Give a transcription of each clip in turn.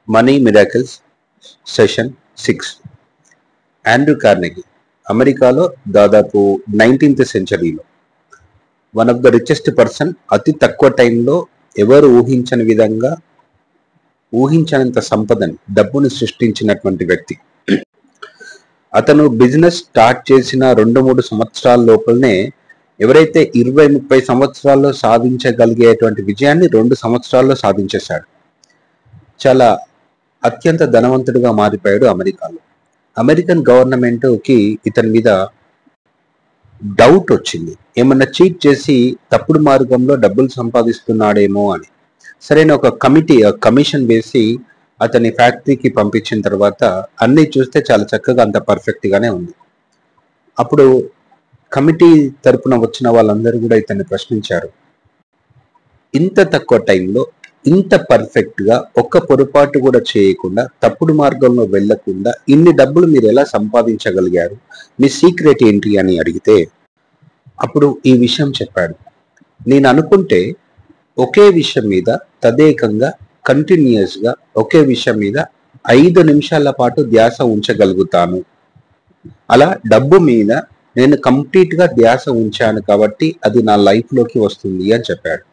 Money miracles session 6. Andrew Carnegie అమెరికాలో దాదాపు 19th సెంచరీలో one of the richest person. అతి తక్కువ టైంలో ఎవరు ఊహించని విధంగా ఊహించనంత సంపదని, డబ్బుని సృష్టించినటువంటి వ్యక్తి. అతను బిజినెస్ స్టార్ట్ చేసిన 2-3 సంవత్సరాల లోపలనే ఎవరైతే 20-30 సంవత్సరాల్లో సాధించగలిగేటువంటి విజయాన్ని 2 సంవత్సరాల్లో సాధించేశాడు. చాలా అత్యంత ధనవంతుడిగా మారిపోయాడు అమెరికాలో. అమెరికన్ గవర్నమెంట్కి ఇతని మీద డౌట్ వచ్చింది, ఏమన్నా చీట్ చేసి తప్పుడు మార్గంలో డబ్బులు సంపాదిస్తున్నాడేమో అని. సరైన ఒక కమిషన్ వేసి అతని ఫ్యాక్టరీకి పంపించిన తర్వాత అన్నీ చూస్తే చాలా చక్కగా అంత పర్ఫెక్ట్ గానే ఉంది. అప్పుడు కమిటీ తరపున వచ్చిన వాళ్ళందరూ కూడా ఇతన్ని ప్రశ్నించారు, ఇంత తక్కువ టైంలో ఇంత పర్ఫెక్ట్ గా ఒక్క పొరపాటు కూడా చేయకుండా తప్పుడు మార్గంలో వెళ్లకుండా ఇన్ని డబ్బులు మీరు ఎలా సంపాదించగలిగారు, మీ సీక్రెట్ ఏంటి అని అడిగితే అప్పుడు ఈ విషయం చెప్పాడు. నేను అనుకుంటే ఒకే విషయం మీద తదేకంగా కంటిన్యూస్ గా ఒకే విషయం మీద 5 నిమిషాల పాటు ధ్యాస ఉంచగలుగుతాను. అలా డబ్బు మీద నేను కంప్లీట్ గా ధ్యాస ఉంచాను కాబట్టి అది నా లైఫ్ లోకి వస్తుంది అని చెప్పాడు.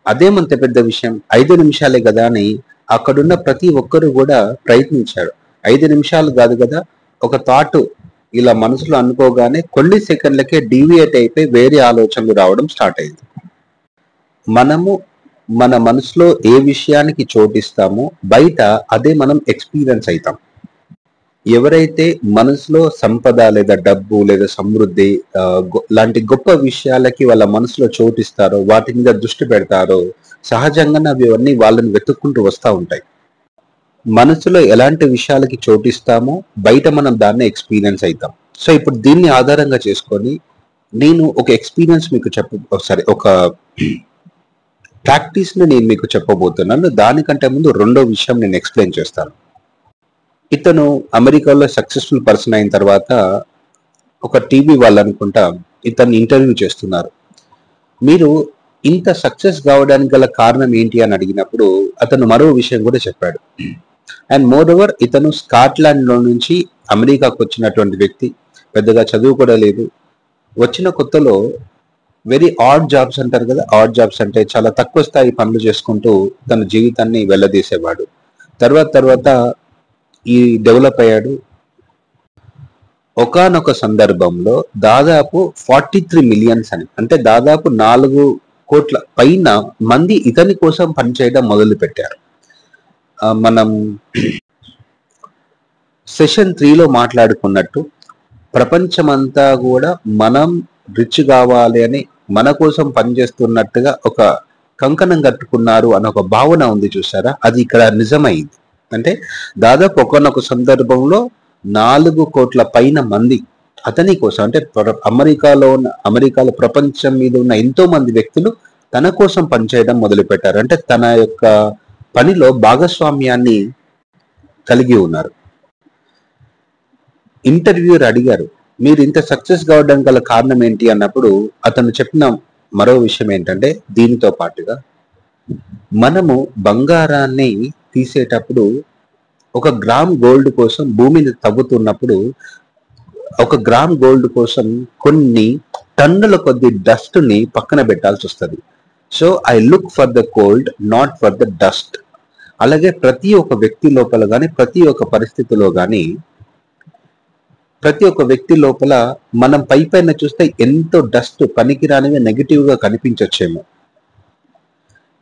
అదేమంత పెద్ద విషయం, 5 నిమిషాలే కదా అని అక్కడున్న ప్రతి ఒక్కరు కూడా ప్రయత్నించారు. 5 నిమిషాలు కాదు కదా, ఒక థాట్ ఇలా మనసులో అనుకోగానే కొన్ని సెకండ్లకే డీవియేట్ అయిపోయి వేరే ఆలోచనలు రావడం స్టార్ట్ అయింది. మనము మన మనసులో ఏ విషయానికి చోటిస్తామో బయట అదే మనం ఎక్స్పీరియన్స్ అవుతాం. ఎవరైతే మనసులో సంపద లేదా డబ్బు లేదా సమృద్ధి లాంటి గొప్ప విషయాలకి వాళ్ళ మనసులో చోటిస్తారో, వాటి మీద దృష్టి పెడతారో, సహజంగానే అవన్నీ వాళ్ళని వెతుక్కుంటూ వస్తూ ఉంటాయి. మనసులో ఎలాంటి విషయాలకి చోటిస్తామో బయట మనం దాన్ని ఎక్స్పీరియన్స్ అవుతాం. సో ఇప్పుడు దీన్ని ఆధారంగా చేసుకొని నేను ఒక ఎక్స్పీరియన్స్ మీకు ఒక ప్రాక్టీస్ ని నేను మీకు చెప్పబోతున్నాను. దానికంటే ముందు రెండో విషయం నేను ఎక్స్ప్లెయిన్ చేస్తాను. ఇతను అమెరికాలో సక్సెస్ఫుల్ పర్సన్ అయిన తర్వాత ఒక టీవీ వాళ్ళు అనుకుంటా ఇతన్ని ఇంటర్వ్యూ చేస్తున్నారు. మీరు ఇంత సక్సెస్ కావడానికి గల కారణం ఏంటి అని అడిగినప్పుడు అతను మరో విషయం కూడా చెప్పాడు. అండ్ మోర్ ఓవర్ ఇతను స్కాట్లాండ్ లో నుంచి అమెరికాకు వచ్చినటువంటి వ్యక్తి, పెద్దగా చదువు కూడా లేదు. వచ్చిన కొత్తలో వెరీ ఆడ్ జాబ్స్ అంటారు కదా, ఆడ్ జాబ్స్ అంటే చాలా తక్కువ స్థాయి పనులు చేసుకుంటూ తన జీవితాన్ని వెళ్ళదీసేవాడు. తర్వాత ఈ డెవలప్ అయ్యాడు. ఒకానొక సందర్భంలో దాదాపు 43 మిలియన్స్ అని, అంటే దాదాపు 4 కోట్ల పైన మంది ఇతని కోసం పనిచేయడం మొదలు పెట్టారు. మనం సెషన్ 3లో మాట్లాడుకున్నట్టు ప్రపంచమంతా కూడా మనం రిచ్ కావాలి అని మన కోసం పనిచేస్తున్నట్టుగా ఒక కంకణం కట్టుకున్నారు అన్న ఒక భావన ఉంది చూసారా, అది ఇక్కడ నిజమైంది. అంటే దాదాపు ఒకనొక సందర్భంలో 4 కోట్ల పైన మంది అతని కోసం, అంటే అమెరికాలో ప్రపంచం మీద ఉన్న ఎంతో మంది వ్యక్తులు తన కోసం పనిచేయడం మొదలు పెట్టారు. అంటే తన యొక్క పనిలో భాగస్వామ్యాన్ని కలిగి ఉన్నారు. ఇంటర్వ్యూర్ అడిగారు, మీరు ఇంత సక్సెస్ కావడం గల కారణం ఏంటి అన్నప్పుడు అతను చెప్పిన మరో విషయం ఏంటంటే, దీనితో పాటుగా మనము బంగారాన్ని తీసేటప్పుడు 1 గ్రామ్ గోల్డ్ కోసం భూమిని తవ్వుతున్నప్పుడు 1 గ్రామ్ గోల్డ్ కోసం కొన్ని టన్నుల కొద్ది డస్ట్ ని పక్కన పెట్టాల్సి వస్తుంది. So I look for the gold, not for the dust. అలాగే ప్రతి ఒక్క వ్యక్తి లోపల కానీ, ప్రతి ఒక్క పరిస్థితిలో కానీ, ప్రతి ఒక్క వ్యక్తి లోపల మనం పైన చూస్తే ఎంతో డస్ట్, పనికిరానివి, నెగిటివ్ గా కనిపించచ్చేమో,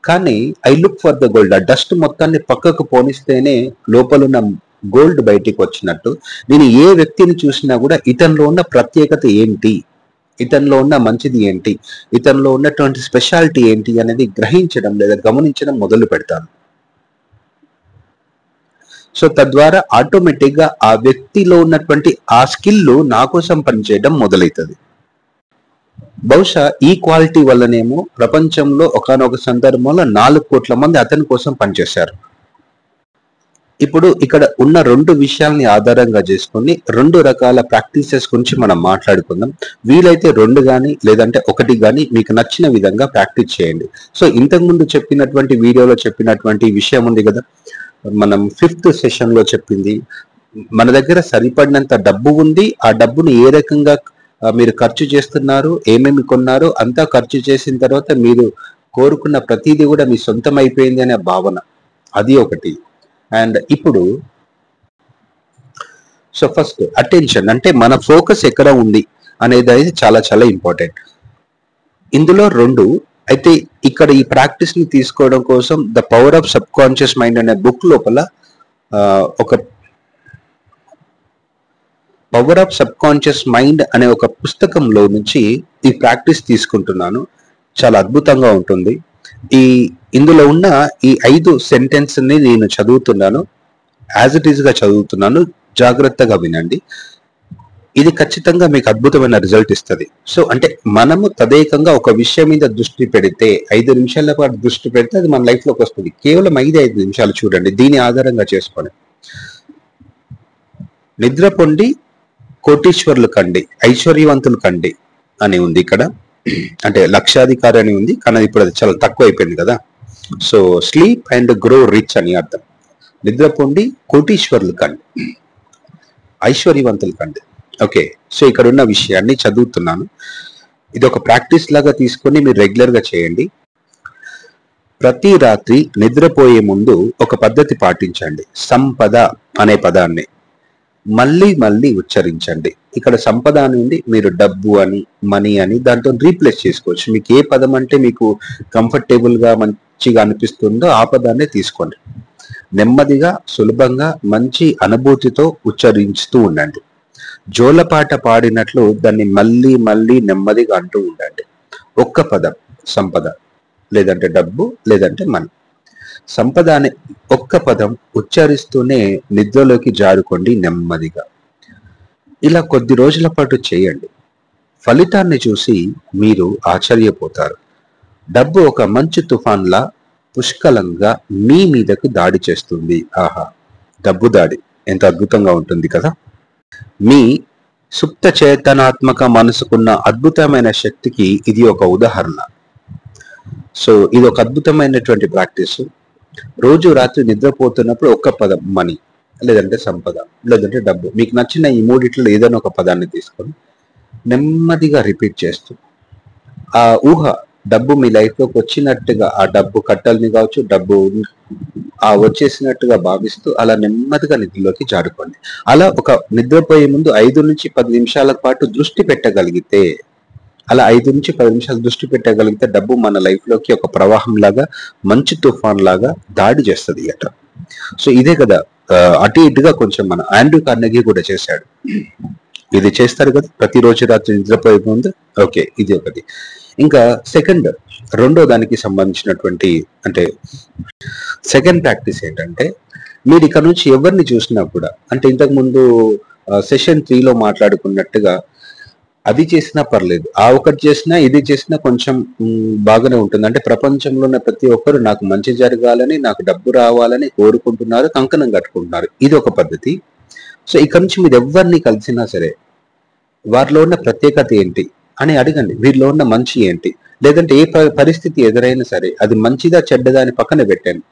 కానీ I look for the gold, ఆ డస్ట్ మొత్తాన్ని పక్కకు పోనిస్తేనే లోపలున్న గోల్డ్ బయటికి వచ్చినట్టు. నేను ఏ వ్యక్తిని చూసినా కూడా ఇతనిలో ఉన్న ప్రత్యేకత ఏంటి, ఇతనిలో ఉన్న మంచిది ఏంటి, ఇతనిలో ఉన్నటువంటి స్పెషాలిటీ ఏంటి అనేది గ్రహించడం లేదా గమనించడం మొదలు పెడతాను. సో తద్వారా ఆటోమేటిక్ గా ఆ వ్యక్తిలో ఉన్నటువంటి ఆ స్కిల్ నా కోసం పనిచేయడం మొదలవుతుంది. బహుశా ఈ క్వాలిటీ వల్లనేమో ప్రపంచంలో ఒకానొక సందర్భంలో 4 కోట్ల మంది అతని కోసం పనిచేశారు. ఇప్పుడు ఇక్కడ ఉన్న 2 విషయాల్ని ఆధారంగా చేసుకుని 2 రకాల ప్రాక్టీసెస్ గురించి మనం మాట్లాడుకుందాం. వీలైతే 2 కానీ లేదంటే 1 కానీ మీకు నచ్చిన విధంగా ప్రాక్టీస్ చేయండి. సో ఇంతకుముందు చెప్పినటువంటి వీడియోలో చెప్పినటువంటి విషయం ఉంది కదా, మనం 5th సెషన్లో చెప్పింది, మన దగ్గర సరిపడినంత డబ్బు ఉంది, ఆ డబ్బును ఏ రకంగా మీరు ఖర్చు చేస్తున్నారు, ఏమేమి కొన్నారు, అంతా ఖర్చు చేసిన తర్వాత మీరు కోరుకున్న ప్రతిదీ కూడా మీ సొంతం అయిపోయింది అనే భావన, అది ఒకటి. అండ్ ఇప్పుడు సో ఫస్ట్ అటెన్షన్, అంటే మన ఫోకస్ ఎక్కడ ఉంది అనేది అయితే చాలా చాలా ఇంపార్టెంట్. ఇందులో రెండు అయితే. ఇక్కడ ఈ ప్రాక్టీస్ ని తీసుకోవడం కోసం the power of sub conscious mind అనే బుక్ లోపల ఒక power of sub conscious mind అనే ఒక పుస్తకంలో నుంచి ఈ ప్రాక్టీస్ తీసుకుంటున్నాను. చాలా అద్భుతంగా ఉంటుంది. ఇందులో ఉన్న ఈ 5 సెంటెన్స్ ని నేను చదువుతున్నాను, యాజ్ ఇట్ ఈస్ గా చదువుతున్నాను, జాగ్రత్తగా వినండి. ఇది ఖచ్చితంగా మీకు అద్భుతమైన రిజల్ట్ ఇస్తుంది. సో అంటే మనము తదేకంగా ఒక విషయం మీద దృష్టి పెడితే, 5 నిమిషాల పాటు దృష్టి పెడితే అది మన లైఫ్ లోకి వస్తుంది. కేవలం 5 నిమిషాలు చూడండి, దీని ఆధారంగా చేసుకొని. నిద్ర పొండి కోటీశ్వర్లు కండి, ఐశ్వర్యవంతులు కండి అని ఉంది ఇక్కడ. అంటే లక్షాధికారి అని ఉంది, కానీ ఇప్పుడు అది చాలా తక్కువ అయిపోయింది కదా. So sleep and grow rich అని అర్థం. నిద్ర పొండి కోటీశ్వర్లు కండి, ఐశ్వర్యవంతులు కండి. ఓకే, సో ఇక్కడ ఉన్న విషయాన్ని చదువుతున్నాను. ఇది ఒక ప్రాక్టీస్ లాగా తీసుకొని మీరు రెగ్యులర్ గా చేయండి. ప్రతి రాత్రి నిద్రపోయే ముందు ఒక పద్ధతి పాటించండి. సంపద అనే పదాన్ని మళ్ళీ మళ్ళీ ఉచ్చరించండి. ఇక్కడ సంపద నుండి మీరు డబ్బు అని, మనీ అని దాంతో రీప్లేస్ చేసుకోవచ్చు. మీకు ఏ పదం అంటే మీకు కంఫర్టబుల్ గా మంచిగా అనిపిస్తుందో ఆ పదాన్ని తీసుకోండి. నెమ్మదిగా, సులభంగా, మంచి అనుభూతితో ఉచ్చరిస్తూ ఉండండి. జోలపాట పాడినట్లు దాన్ని మళ్ళీ మళ్ళీ నెమ్మదిగా అంటూ ఉండండి. ఒక్క పదం సంపద, లేదంటే డబ్బు, లేదంటే మనీ. సంపద అనే ఒక్క పదం ఉచ్చరిస్తూనే నిద్రలోకి జారుకోండి నెమ్మదిగా. ఇలా కొద్ది రోజుల పాటు చేయండి. ఫలితాన్ని చూసి మీరు ఆశ్చర్యపోతారు. డబ్బు ఒక మంచు తుఫాన్లా పుష్కలంగా మీ మీదకు దాడి చేస్తుంది. ఆహా, డబ్బు దాడి ఎంత అద్భుతంగా ఉంటుంది కదా. మీ సుప్త చేతనాత్మక మనసుకున్న అద్భుతమైన శక్తికి ఇది ఒక ఉదాహరణ. సో ఇది ఒక అద్భుతమైనటువంటి ప్రాక్టీస్. రోజు రాత్రి నిద్రపోతున్నప్పుడు ఒక్క పదం మనీ, లేదంటే సంపద, లేదంటే డబ్బు, మీకు నచ్చిన ఈ మూడిట్లో ఏదైనా ఒక పదాన్ని తీసుకొని నెమ్మదిగా రిపీట్ చేస్తూ ఆ ఊహ, డబ్బు మీ లైఫ్లోకి వచ్చినట్టుగా, ఆ డబ్బు కట్టల్ని కావచ్చు, డబ్బు వచ్చేసినట్టుగా భావిస్తూ అలా నెమ్మదిగా నిద్రలోకి జారుకోండి. అలా ఒక నిద్రపోయే ముందు 5 నుంచి 10 నిమిషాల పాటు దృష్టి పెట్టగలిగితే, అలా 5 నుంచి 10 నిమిషాలు దృష్టి పెట్టగలిగితే డబ్బు మన లైఫ్ లోకి ఒక ప్రవాహం లాగా, మంచు తుఫాన్ లాగా దాడి చేస్తుంది అట. సో ఇదే కదా అటు ఇటుగా కొంచెం మన ఆండ్రూ కార్నెగీ కూడా చేశాడు. ఇది చేస్తారు కదా ప్రతిరోజు రాత్రి నిద్రపోయే ముందు. ఓకే, ఇది ఒకటి. ఇంకా రెండో దానికి సంబంధించినటువంటి అంటే సెకండ్ ప్రాక్టీస్ ఏంటంటే, మీరు ఇక్కడ నుంచి ఎవరిని చూసినా కూడా, అంటే ఇంతకు ముందు సెషన్ 3లో మాట్లాడుకున్నట్టుగా అది చేసినా పర్లేదు, ఆ ఒకటి చేసినా ఇది చేసినా కొంచెం బాగానే ఉంటుంది. అంటే ప్రపంచంలో ఉన్న ప్రతి ఒక్కరు నాకు మంచి జరగాలని, నాకు డబ్బు రావాలని కోరుకుంటున్నారు, కంకణం కట్టుకుంటున్నారు. ఇది ఒక పద్ధతి. సో ఇక్కడ నుంచి మీరు ఎవరిని కలిసినా సరే వారిలో ఉన్న ప్రత్యేకత ఏంటి అని అడగండి. వీరిలో ఉన్న మంచి ఏంటి, లేదంటే ఏ పరిస్థితి ఎదురైనా సరే అది మంచిదా చెడ్డదా అని పక్కన పెట్టండి.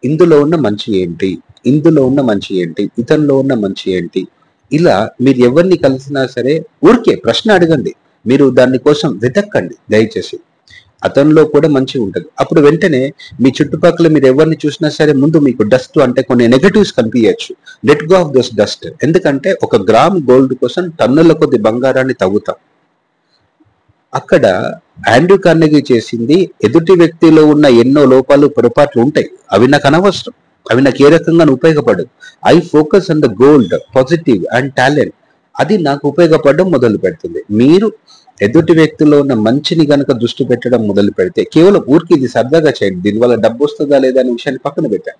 ఇందులో ఉన్న మంచి ఏంటి, ఇందులో ఉన్న మంచి ఏంటి, ఇతనిలో ఉన్న మంచి ఏంటి, ఇలా మీరు ఎవరిని కలిసినా సరే ఊరికే ప్రశ్న అడగండి. మీరు దాని కోసం వెతక్కండి దయచేసి. అతనిలో కూడా మంచి ఉంటుంది. అప్పుడు వెంటనే మీ చుట్టుపక్కల మీరు ఎవరిని చూసినా సరే ముందు మీకు డస్ట్ అంటే కొన్ని నెగటివ్స్ కనిపించచ్చు. Let go of those dust. ఎందుకంటే 1 గ్రామ్ గోల్డ్ కోసం టన్నుల కొద్ది బంగారాన్ని తవ్వుతాం. అక్కడ ఆండ్రూ కార్నెగీ చేసింది, ఎదుటి వ్యక్తిలో ఉన్న ఎన్నో లోపాలు, పొరపాట్లు ఉంటాయి, అవి నాకు అనవసరం, అవి నాకు ఏ రకంగా ఉపయోగపడదు. I focus on the gold, positive and talent. అది నాకు ఉపయోగపడడం మొదలు పెడుతుంది. మీరు ఎదుటి వ్యక్తిలో ఉన్న మంచిని గనక దృష్టి పెట్టడం మొదలు పెడితే, కేవలం ఊరికి ఇది సరదాగా చేయండి, దీనివల్ల డబ్బు వస్తుందా లేదా అనే విషయాన్ని పక్కన పెట్టండి,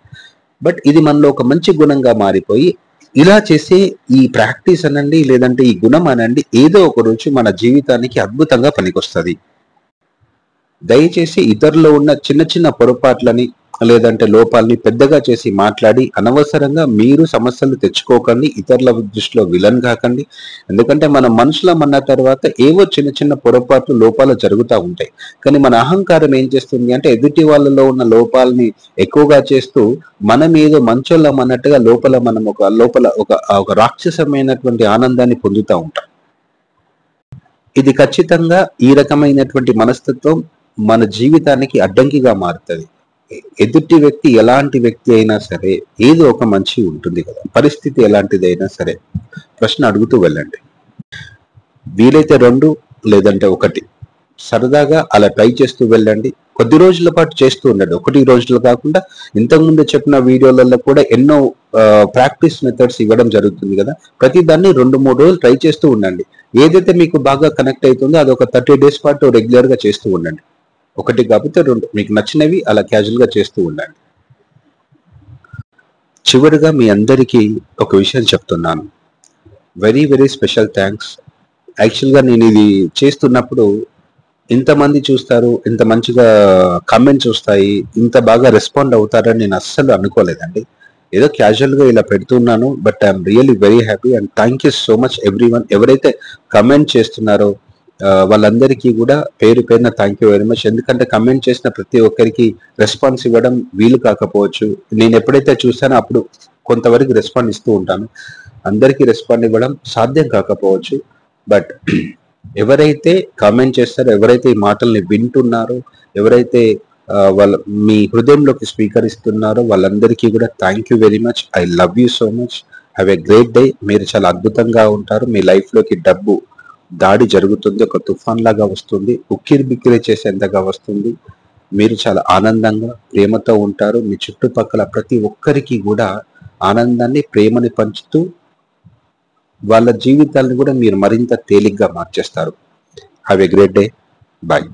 బట్ ఇది మనలో ఒక మంచి గుణంగా మారిపోయి, ఇలా చేసే ఈ ప్రాక్టీస్ అనండి, లేదంటే ఈ గుణం అనండి, ఏదో ఒక రోజు మన జీవితానికి అద్భుతంగా పనికొస్తుంది. దయచేసి ఇతరులో ఉన్న చిన్న చిన్న పొరపాట్లని లేదంటే లోపాలని పెద్దగా చేసి మాట్లాడి అనవసరంగా మీరు సమస్యలు తెచ్చుకోకండి, ఇతరుల దృష్టిలో విలన్ కాకండి. ఎందుకంటే మనం మనుషులం అన్న తర్వాత ఏవో చిన్న చిన్న పొరపాట్లు లోపాలు జరుగుతూ ఉంటాయి. కానీ మన అహంకారం ఏం చేస్తుంది అంటే ఎదుటి వాళ్ళలో ఉన్న లోపాలని ఎక్కువగా చేస్తూ మనం ఏదో మంచోళ్ళం అన్నట్టుగా లోపల ఒక రాక్షసమైనటువంటి ఆనందాన్ని పొందుతూ ఉంటాం. ఇది ఖచ్చితంగా ఈ రకమైనటువంటి మనస్తత్వం మన జీవితానికి అడ్డంకిగా మారుతుంది. ఎదుటి వ్యక్తి ఎలాంటి వ్యక్తి అయినా సరే ఏదో ఒక మంచి ఉంటుంది కదా, పరిస్థితి ఎలాంటిదైనా సరే ప్రశ్న అడుగుతూ వెళ్ళండి. వీలైతే 2 లేదంటే 1 సరదాగా అలా ట్రై చేస్తూ వెళ్ళండి. కొద్ది రోజుల పాటు చేస్తూ ఉండండి, 1 రోజులు కాకుండా. ఇంతకుముందు చెప్పిన వీడియోలలో కూడా ఎన్నో ప్రాక్టీస్ మెథడ్స్ ఇవ్వడం జరుగుతుంది కదా, ప్రతి దాన్ని 2-3 రోజులు ట్రై చేస్తూ ఉండండి. ఏదైతే మీకు బాగా కనెక్ట్ అవుతుందో అది ఒక 30 డేస్ పాటు రెగ్యులర్ గా చేస్తూ ఉండండి. 1 కాకపోతే 2 మీకు నచ్చినవి అలా క్యాజువల్ గా చేస్తూ ఉండండి. చివరిగా మీ అందరికీ ఒక విషయం చెప్తున్నాను. Very very special thanks. యాక్చువల్గా నేను ఇది చేస్తున్నప్పుడు ఇంతమంది చూస్తారు, ఇంత మంచిగా కామెంట్స్ వస్తాయి, ఇంత బాగా రెస్పాండ్ అవుతారని నేను అస్సలు అనుకోలేదండి. ఏదో క్యాజువల్గా ఇలా పెడుతున్నాను, but I'm really very happy and thank you so much everyone. ఎవరైతే కమెంట్ చేస్తున్నారో వాళ్ళందరికీ కూడా పేరు పేరున థ్యాంక్ యూ వెరీ మచ్. ఎందుకంటే కమెంట్ చేసిన ప్రతి ఒక్కరికి రెస్పాన్స్ ఇవ్వడం వీలు కాకపోవచ్చు. నేను ఎప్పుడైతే చూసానో అప్పుడు కొంతవరకు రెస్పాండ్ ఇస్తూ ఉంటాను. అందరికీ రెస్పాండ్ ఇవ్వడం సాధ్యం కాకపోవచ్చు. బట్ ఎవరైతే కామెంట్ చేస్తారో, ఎవరైతే ఈ మాటల్ని వింటున్నారో, ఎవరైతే వాళ్ళ మీ హృదయంలోకి స్వీకరిస్తున్నారో వాళ్ళందరికీ కూడా thank you very much. I love you so much. Have a great day. మీరు చాలా అద్భుతంగా ఉంటారు. మీ లైఫ్లోకి డబ్బు దాడి జరుగుతుంది, ఒక తుఫాన్ లాగా వస్తుంది, ఉక్కిరి బిక్కిరి చేసేంతగా వస్తుంది. మీరు చాలా ఆనందంగా ప్రేమతో ఉంటారు. మీ చుట్టుపక్కల ప్రతి ఒక్కరికి కూడా ఆనందాన్ని ప్రేమని పంచుతూ వాళ్ళ జీవితాలను కూడా మీరు మరింత తేలిగ్గా మార్చేస్తారు. Have a great day. Bye.